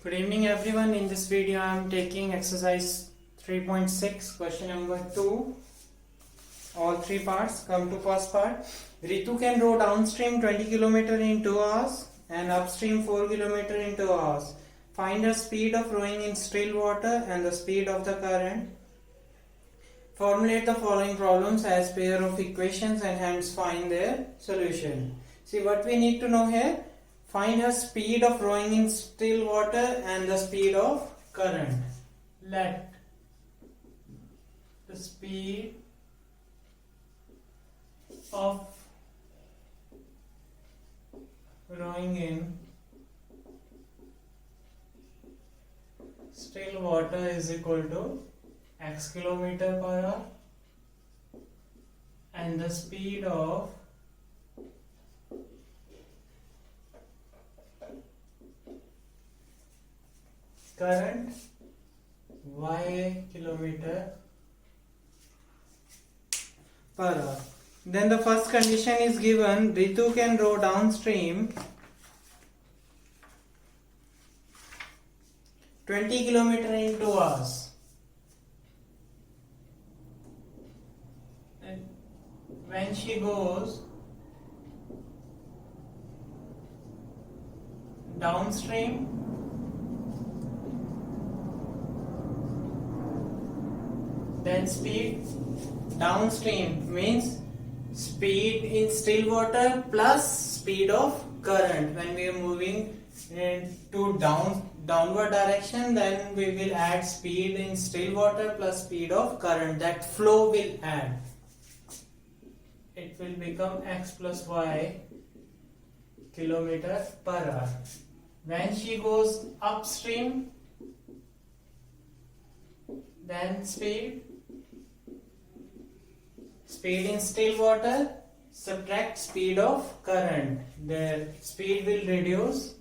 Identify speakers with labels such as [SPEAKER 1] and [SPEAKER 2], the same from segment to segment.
[SPEAKER 1] Good evening everyone. In this video I am taking exercise 3.6 question number 2. All three parts. Come to first part. Ritu can row downstream 20 km in 2 hours and upstream 4 km in 2 hours. Find the speed of rowing in still water and the speed of the current. Formulate the following problems as pair of equations and hence find their solution. See what we need to know here. Find the speed of rowing in still water and the speed of current. Let the speed of rowing in still water is equal to x kilometer per hour and the speed of current y kilometer per hour. Then the first condition is given. Ritu can row downstream 20 km in 2 hours. And when she goes downstream then speed downstream means speed in still water plus speed of current. When we are moving to downward direction, then we will add speed in still water plus speed of current. That flow will add. It will become x plus y kilometer per hour. When she goes upstream, then speed in still water subtract speed of current. The speed will reduce.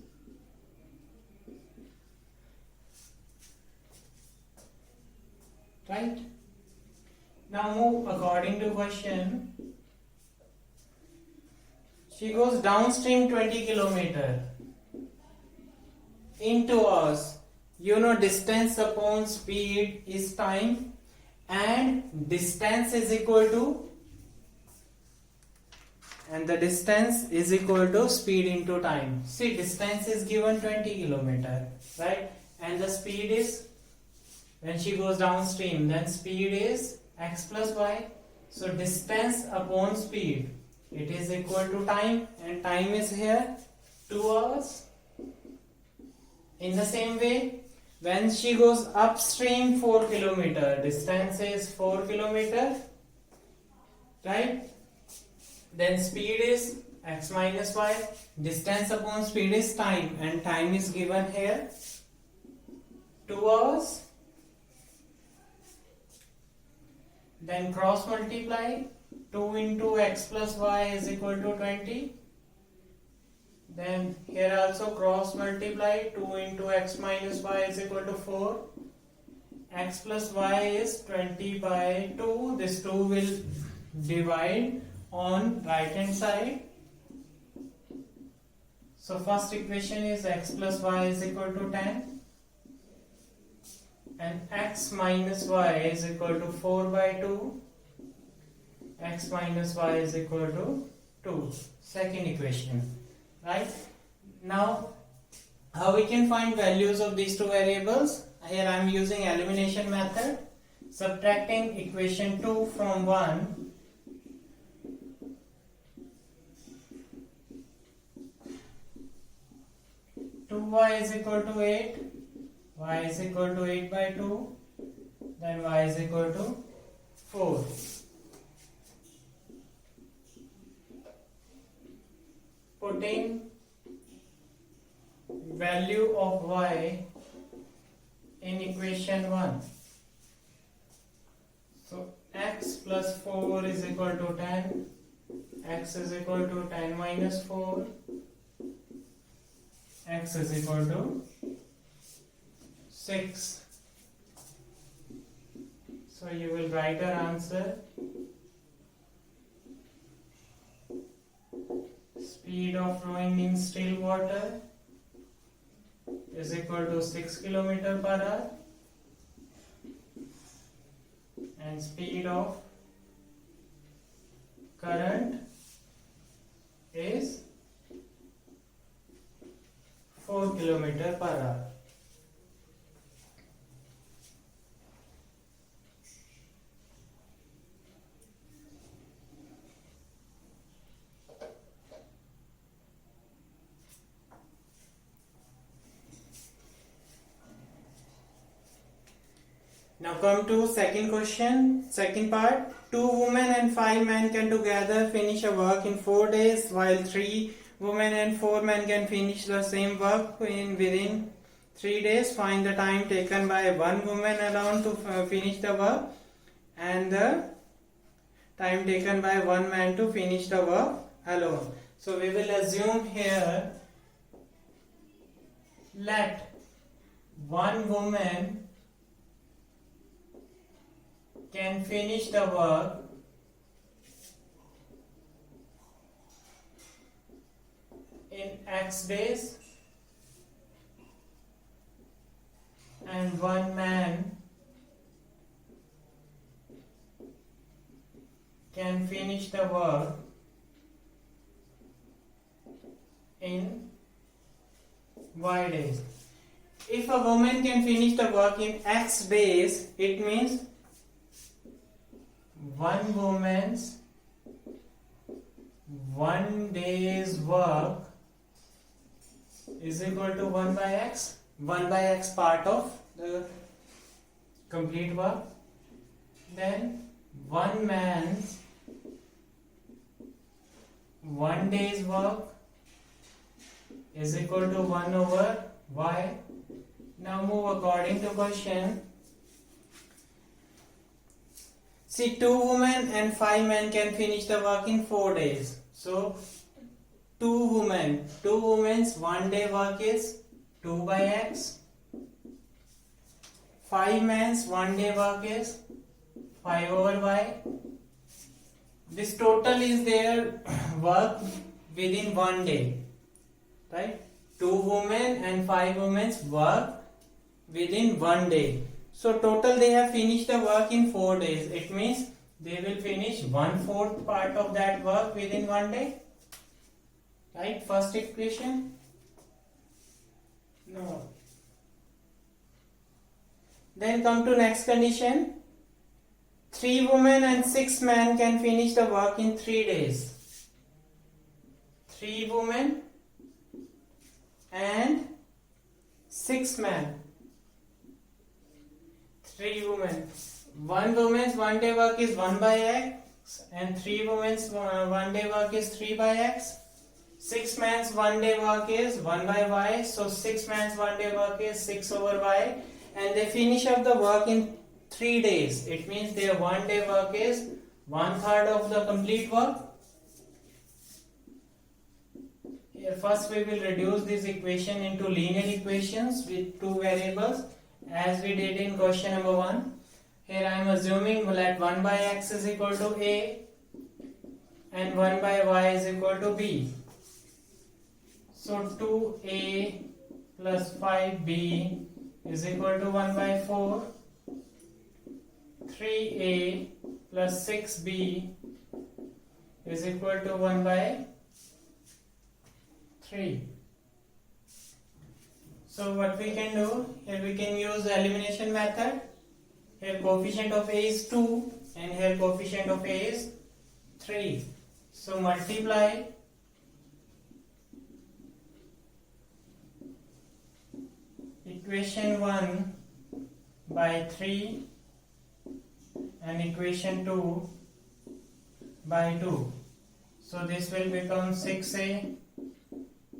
[SPEAKER 1] Right? Now move according to question. She goes downstream 20 km in 2 hours. You know distance upon speed is time and distance is equal to speed into time. See, distance is given 20 km, right? And the speed is, when she goes downstream, then speed is x plus y. So distance upon speed, it is equal to time, and time is here 2 hours. In the same way, when she goes upstream 4 km, distance is 4 km, right? Then speed is x minus y, distance upon speed is time, and time is given here 2 hours. Then cross multiply, 2 into x plus y is equal to 20. Then here also cross multiply, 2 into x minus y is equal to 4. X plus y is 20 by 2. This 2 will divide on right hand side. So first equation is x plus y is equal to 10. And x minus y is equal to 4 by 2. X minus y is equal to 2. Second equation. Right? Now, how we can find values of these two variables? Here I am using elimination method. Subtracting equation 2 from 1. 2y is equal to 8. Y is equal to 8 by 2. Then y is equal to 4. Putting value of y in equation 1. So x plus 4 is equal to 10. X is equal to 10 minus 4. X is equal to 6. So you will write your answer. Speed of rowing in still water is equal to 6 kilometer per hour and speed of current is 4 kilometer per hour. Now come to second question, second part. 2 women and 5 men can together finish a work in 4 days, while 3 women and 4 men can finish the same work within 3 days. Find the time taken by one woman alone to finish the work and the time taken by one man to finish the work alone. So we will assume here, let one woman can finish the work in X days and one man can finish the work in Y days. If a woman can finish the work in X days, it means one woman's 1 day's work is equal to 1 by x. 1 by x part of the complete work. Then one man's 1 day's work is equal to 1 over y. Now move according to question. See, 2 women and 5 men can finish the work in 4 days. So 2 women's 1 day work is 2 by x. 5 men's 1 day work is 5 over y. This total is their work within 1 day, right? 2 women and 5 women's work within 1 day. So total they have finished the work in 4 days. It means they will finish 1/4 part of that work within 1 day. Right? First equation. No. Then come to next condition. 3 women and 6 men can finish the work in 3 days. 3 women and 6 men. 3 women. 1 woman's 1 day work is 1 by x and 3 women's 1 day work is 3 by x. 6 men's 1 day work is 1 by y. So 6 men's 1 day work is 6 over y, and they finish up the work in 3 days. It means their 1 day work is 1/3 of the complete work. Here first we will reduce this equation into linear equations with 2 variables, as we did in question number 1. Here I am assuming that 1 by x is equal to a and 1 by y is equal to b. So 2a plus 5b is equal to 1 by 4. 3a plus 6b is equal to 1 by 3. So what we can do, here we can use the elimination method. Here coefficient of a is 2 and here coefficient of a is 3. So multiply equation 1 by 3 and equation 2 by 2. So this will become 6a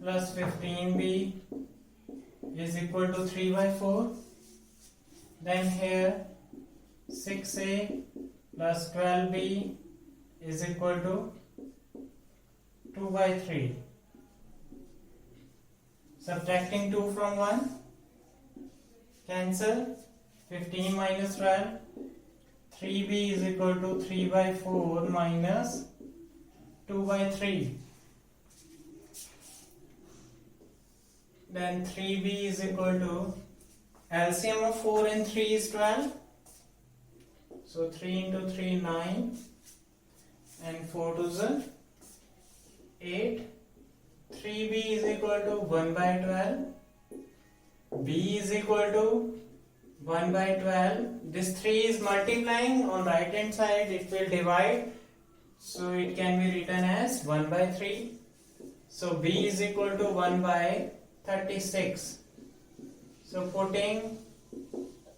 [SPEAKER 1] plus 15b is equal to 3 by 4. Then here 6a plus 12b is equal to 2 by 3. Subtracting 2 from 1, cancel. 15 minus 12, 3b is equal to 3 by 4 minus 2 by 3. then 3b is equal to LCM of 4 and 3 is 12. So 3 into 3 9 and 4 to the 8. 3b is equal to 1 by 12. b is equal to 1 by 12. This 3 is multiplying on right hand side, it will divide, so it can be written as 1 by 3. So b is equal to 1 by 36. So putting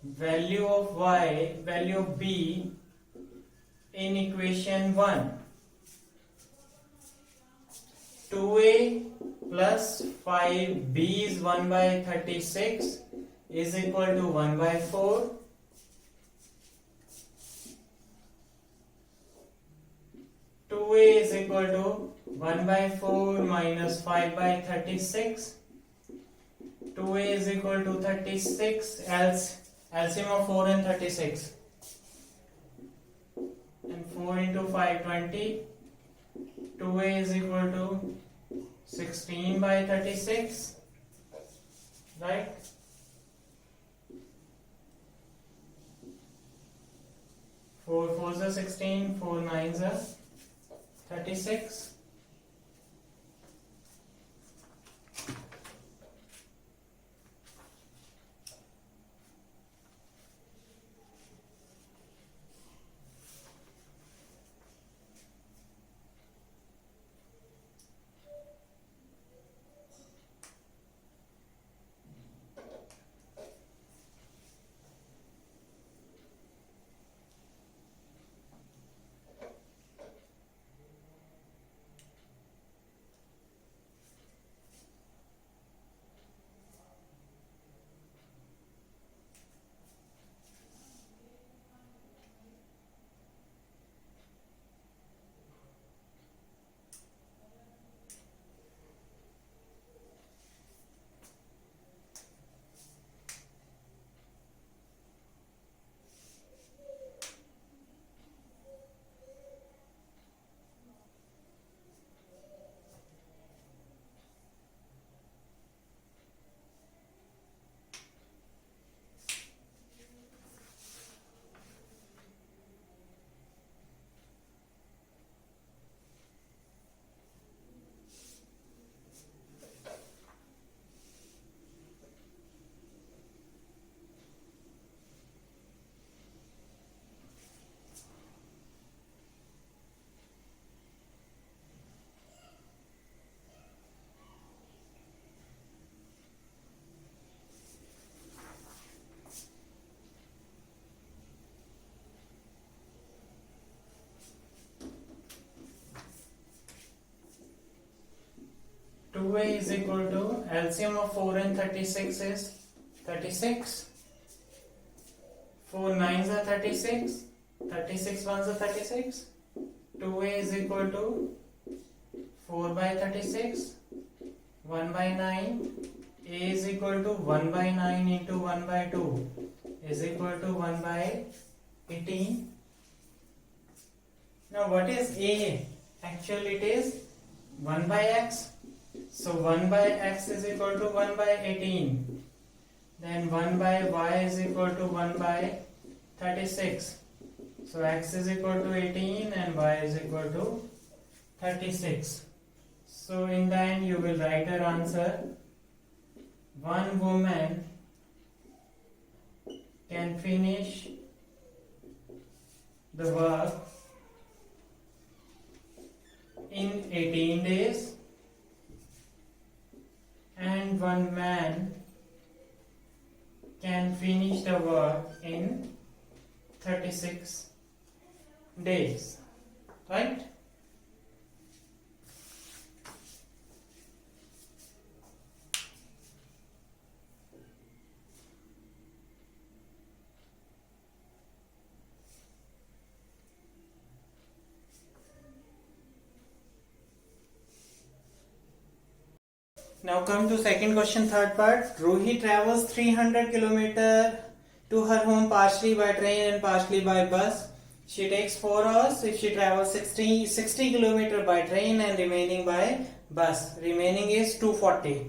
[SPEAKER 1] value of y, value of b in equation 1, 2a plus 5b is 1 by 36 is equal to 1 by 4. 2a is equal to 1 by 4 minus 5 by 36. 2a is equal to 36, else LCM of 4 and 36. And 4 into 5, 20. 2a is equal to 16 by 36. Right? Four fours are 16, 4 nines are 36. Two a is equal to LCM of 4 and 36 is 36. 4 nines are 36. 36 ones are 36. 2a is equal to 4 by 36. 1 by 9. A is equal to 1 by 9 into 1 by 2 is equal to 1 by 18. Now what is A? Actually it is 1 by x. So 1 by x is equal to 1 by 18. Then 1 by y is equal to 1 by 36. So x is equal to 18 and y is equal to 36. So in the end you will write your answer. One woman can finish the work in 18 days and one man can finish the work in 36 days, right? Now come to second question, third part. Ruhi travels 300 km to her home partially by train and partially by bus. She takes 4 hours if she travels 60 km by train and remaining by bus. Remaining is 240.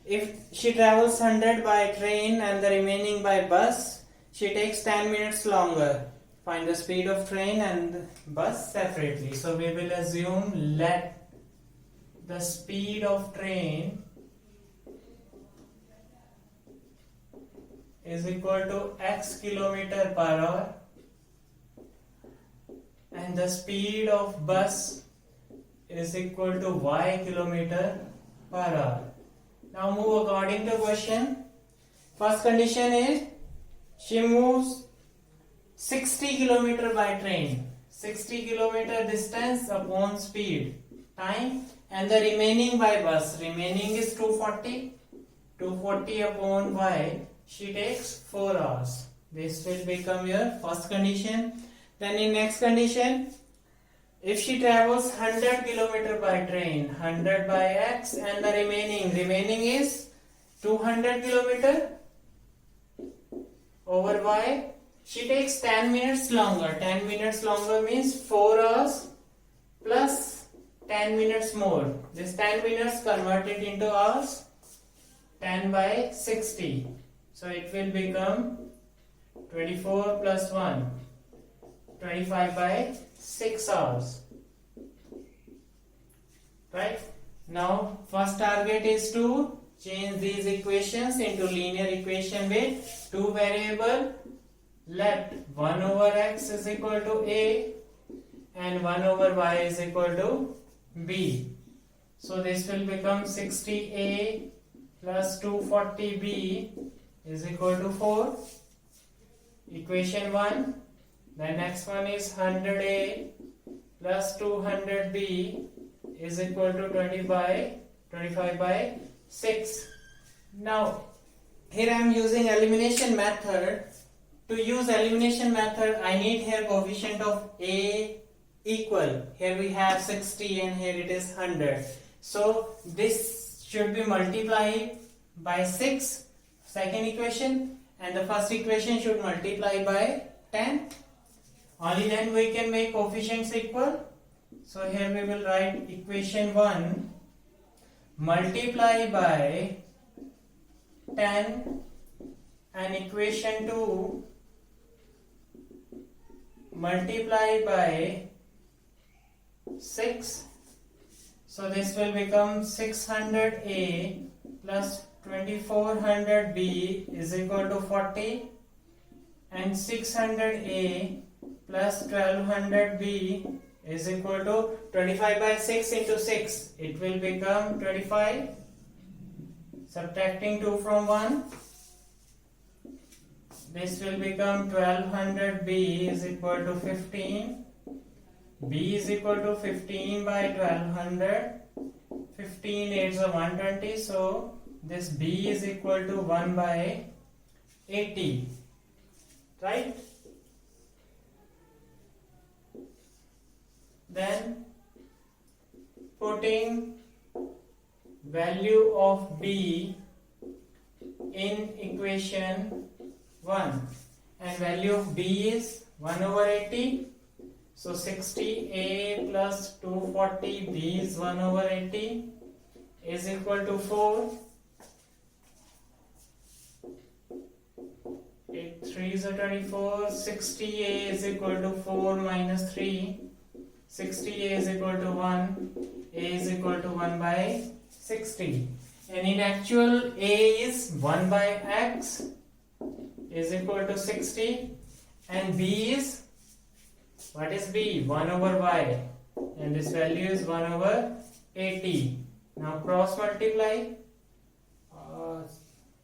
[SPEAKER 1] if she travels 100 by train and the remaining by bus, she takes 10 minutes longer. Find the speed of train and bus separately. So we will assume let the speed of train is equal to x kilometer per hour and the speed of bus is equal to y kilometer per hour. Now move according to question. First condition is she moves 60 kilometer by train. 60 kilometer distance upon speed time and the remaining by bus. Remaining is 240. 240 upon y. She takes 4 hours. This will become your first condition. Then in next condition, if she travels 100 kilometer by train, 100 by x and the remaining is 200 kilometer over y, she takes 10 minutes longer. 10 minutes longer means 4 hours plus 10 minutes more. This 10 minutes converted into hours, 10 by 60. So it will become 24 plus 1, 25 by 6 hours. Right? Now first target is to change these equations into linear equation with two variable. Let 1 over x is equal to a and 1 over y is equal to b. So this will become 60a plus 240b is equal to 4. Equation 1. The next one is 100a plus 200b is equal to 25 by 6. Now here I am using elimination method. To use elimination method, I need here coefficient of a equal. Here we have 60 and here it is 100. So this should be multiplied by 6, second equation, and the first equation should multiply by 10. Only then we can make coefficients equal. So here we will write equation 1 multiply by 10 and equation 2 multiply by 6. So this will become 600a plus 2400b is equal to 40 and 600a plus 1200b is equal to 25 by 6 into 6. It will become 25. Subtracting 2 from 1. This will become 1200b is equal to 15. B is equal to 15 by 1200. 15 is 120. So this B is equal to 1 by 80. Right? Then putting value of B in equation 1 and value of B is 1 over 80. So 60a plus 240b is 1 over 80 is equal to 4. 8 3 is 24. 60a is equal to 4 minus 3. 60a is equal to 1. A is equal to 1 by 60. And in actual A is 1 by x is equal to 60. And B is, what is B? 1 over y. And this value is 1 over 80. Now cross multiply.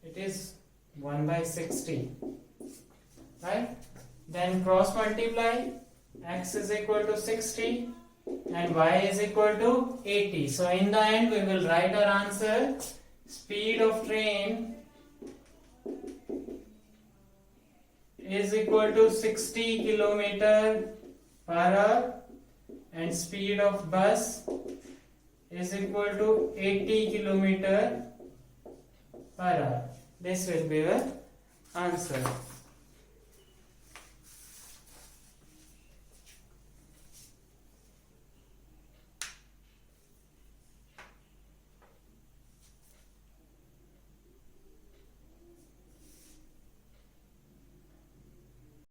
[SPEAKER 1] It is 1 by 60. Right? Then cross multiply. X is equal to 60 and y is equal to 80. So in the end we will write our answer. Speed of train is equal to 60 kilometer per hour and speed of bus is equal to 80 kilometer per hour. This will be the answer.